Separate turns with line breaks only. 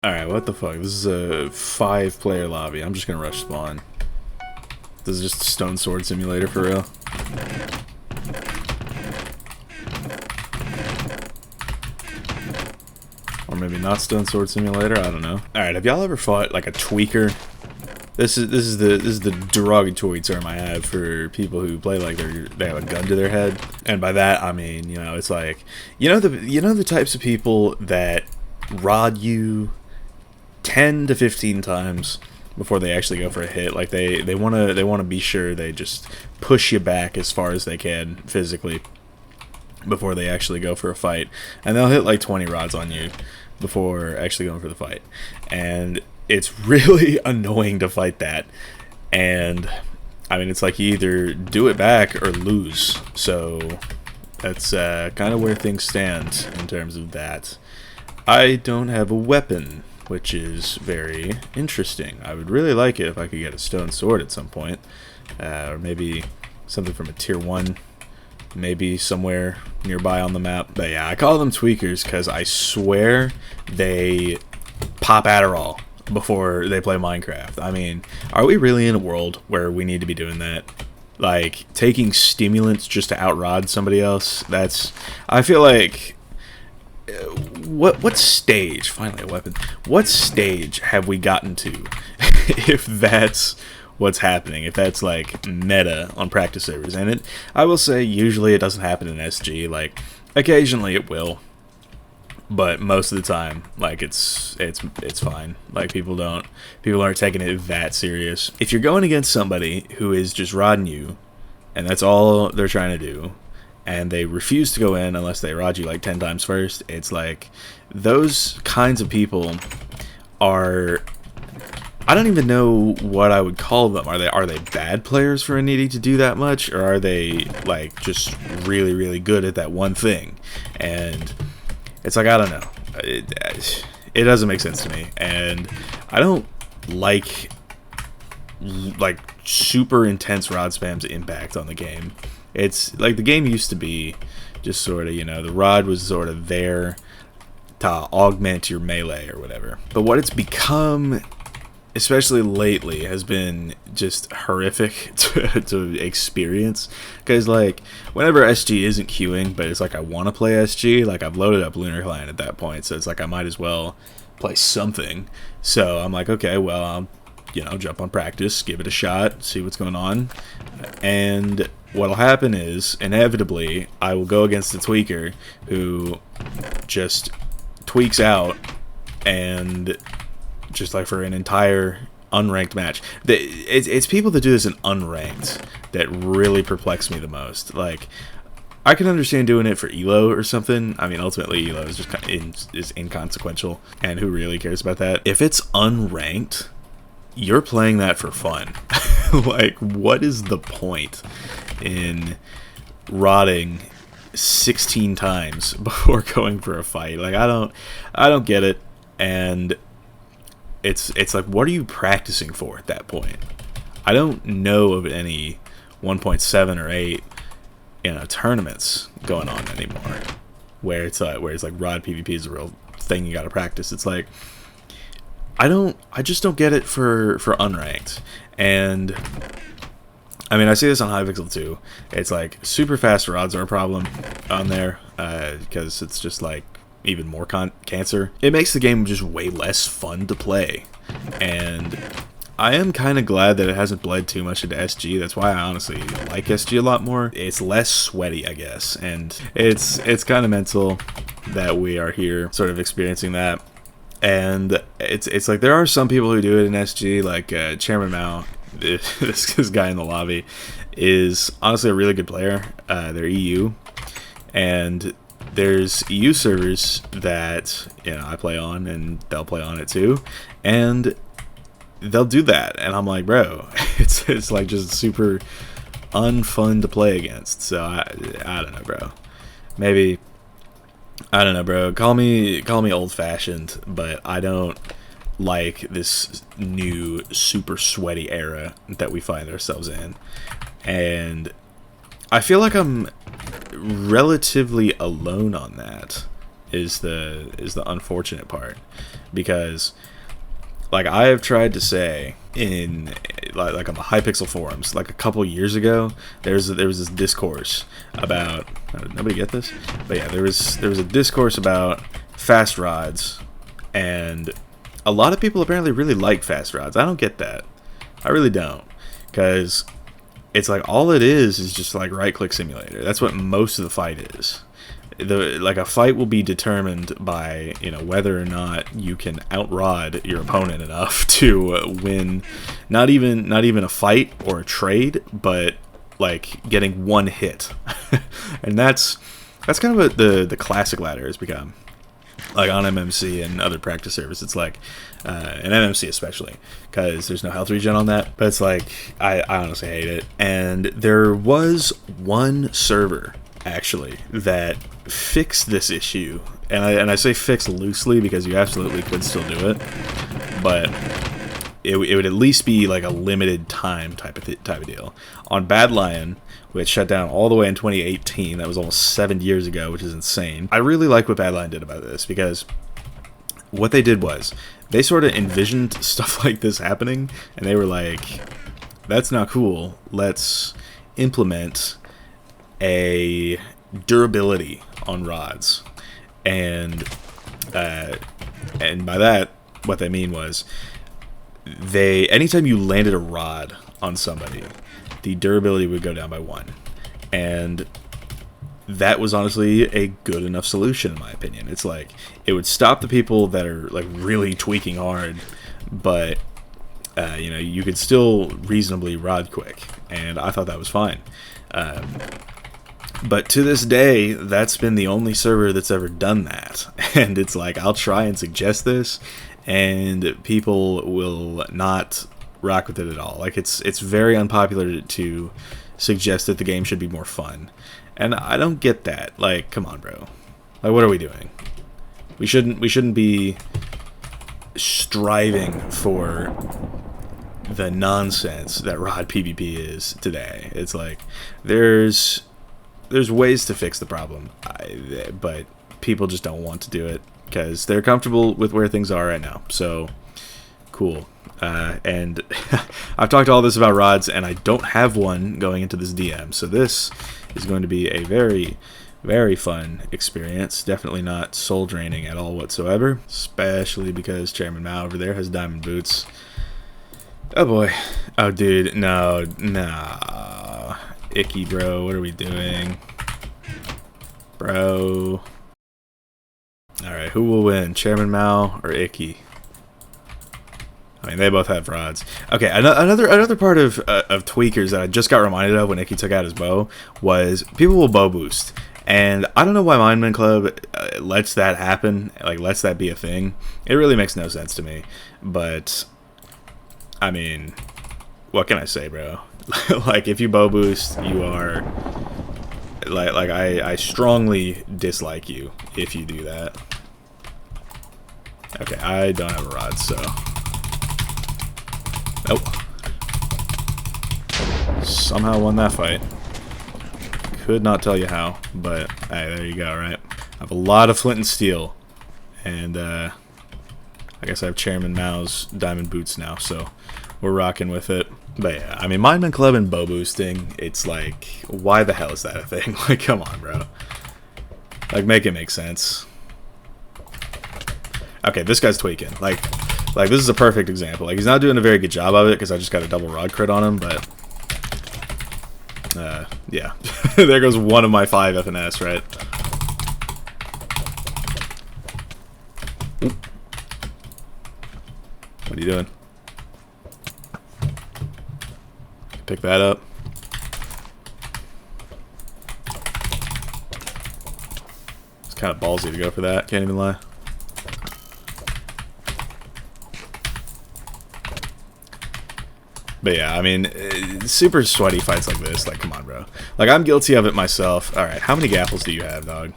Alright, what the fuck? This is a 5-player lobby. I'm just gonna rush spawn. This is just a Stone Sword Simulator for real. Or maybe not Stone Sword Simulator, I don't know. Alright, have y'all ever fought like a tweaker? This is the derogatory term I have for people who play like they have a gun to their head. And by that I mean, it's like you know the types of people that rod you 10 to 15 times before they actually go for a hit. Like they want to be sure they just push you back as far as they can physically before they actually go for a fight, and they'll hit like 20 rods on you before actually going for the fight. And it's really annoying to fight that. And I mean, it's like you either do it back or lose. So that's kind of where things stand in terms of that. I don't have a weapon, which is very interesting. I would really like it if I could get a stone sword at some point. Or maybe something from a tier 1. Maybe somewhere nearby on the map. But yeah, I call them tweakers because I swear they pop Adderall before they play Minecraft. I mean, are we really in a world where we need to be doing that? Like, taking stimulants just to outrod somebody else? I feel like... What stage, finally a weapon, what stage have we gotten to if that's what's happening, if that's like meta on practice servers? And I will say, usually it doesn't happen in SG. Like, occasionally it will, but most of the time, like, it's fine. Like, people aren't taking it that serious. If you're going against somebody who is just rodding you, and that's all they're trying to do, and they refuse to go in unless they rod you like 10 times first, it's like, those kinds of people are... I don't even know what I would call them. Are they bad players for needing to do that much? Or are they, like, just really, really good at that one thing? And it's like, I don't know. It doesn't make sense to me. And I don't like super intense rod spam's impact on the game. It's like the game used to be just sort of, the rod was sort of there to augment your melee or whatever. But what it's become, especially lately, has been just horrific to experience. Because, like, whenever SG isn't queuing, but it's like I want to play SG, like, I've loaded up Lunar Clan at that point, so it's like I might as well play something. So I'm like, okay, well, I'll jump on practice, give it a shot, see what's going on. And what'll happen is, inevitably, I will go against the tweaker who just tweaks out, and just like for an entire unranked match. It's people that do this in unranked that really perplex me the most. Like, I can understand doing it for Elo or something. I mean, ultimately Elo is just is inconsequential, and who really cares about that? If it's unranked, you're playing that for fun. Like, what is the point in rodding 16 times before going for a fight? Like, I don't get it. And it's like, what are you practicing for at that point? I don't know of any 1.7 or 8 tournaments going on anymore where it's like rod PvP is a real thing you got to practice. It's like, I just don't get it for unranked. And I mean, I see this on Hypixel too. It's like super fast rods are a problem on there because it's just like even more cancer. It makes the game just way less fun to play. And I am kind of glad that it hasn't bled too much into SG. That's why I honestly like SG a lot more. It's less sweaty, I guess. And it's kind of mental that we are here sort of experiencing that. And it's like, there are some people who do it in SG, like Chairman Mao, this guy in the lobby, is honestly a really good player. They're EU, and there's EU servers that I play on, and they'll play on it too, and they'll do that, and I'm like, bro, it's like just super unfun to play against. So I don't know, bro. Maybe, I don't know, bro. Call me old-fashioned, but I don't like this new super sweaty era that we find ourselves in. And I feel like I'm relatively alone on that. Is the unfortunate part. because like I have tried to say in like on the Hypixel forums like a couple years ago, there was this discourse about nobody get this, but yeah, there was a discourse about fast rods, and a lot of people apparently really like fast rods. I don't get that. I really don't, because it's like all it is just like right click simulator. That's what most of the fight is. Like a fight will be determined by, you know, whether or not you can outrod your opponent enough to win not even a fight or a trade, but like getting one hit. And that's kind of what the classic ladder has become. Like on MMC and other practice servers, it's like, and MMC especially, because there's no health regen on that. But it's like, I honestly hate it. And there was one server actually that fixed this issue, and I say fix loosely because you absolutely could still do it, but it would at least be like a limited time type of deal. On Bad Lion, which shut down all the way in 2018, that was almost 7 years ago, which is insane. I really like what Bad Lion did about this, because what they did was they sort of envisioned stuff like this happening, and they were like, that's not cool, let's implement a durability on rods. And by that, what they mean was, anytime you landed a rod on somebody, the durability would go down by 1. And that was honestly a good enough solution, in my opinion. It's like, it would stop the people that are like really tweaking hard, but you know, you could still reasonably rod quick, and I thought that was fine. But to this day, that's been the only server that's ever done that. And it's like, I'll try and suggest this, and people will not rock with it at all. Like, it's very unpopular to suggest that the game should be more fun. And I don't get that. Like, come on, bro. Like, what are we doing? We shouldn't be striving for the nonsense that rod PvP is today. It's like, there's ways to fix the problem, but people just don't want to do it because they're comfortable with where things are right now. So, cool. And I've talked all this about rods, and I don't have one going into this DM, so this is going to be a very, very fun experience. Definitely not soul draining at all whatsoever, especially because Chairman Mao over there has diamond boots. Oh boy. Oh dude, no. Icky, bro. What are we doing? Bro. Alright, who will win? Chairman Mao or Icky? I mean, they both have rods. Okay, another part of tweakers that I just got reminded of when Icky took out his bow was people will bow boost. And I don't know why Mindman Club lets that happen, like lets that be a thing. It really makes no sense to me. But, I mean, what can I say, bro? Like, if you bow boost, you are like I strongly dislike you if you do that. Okay, I don't have a rod, so nope. Somehow won that fight. Could not tell you how, but hey, there you go, right? I have a lot of flint and steel, and I guess I have Chairman Mao's diamond boots now, so we're rocking with it. But yeah, I mean, Mindman Club and bow boosting, it's like, why the hell is that a thing? Like, come on, bro. Like, make it make sense. Okay, this guy's tweaking. Like this is a perfect example. Like, he's not doing a very good job of it because I just got a double rod crit on him, but yeah. There goes one of my 5 FNS, right? Oop. What are you doing? Pick that up. It's kind of ballsy to go for that, can't even lie. But yeah, I mean, super sweaty fights like this, like, come on, bro. Like, I'm guilty of it myself. Alright, how many gapples do you have, dog?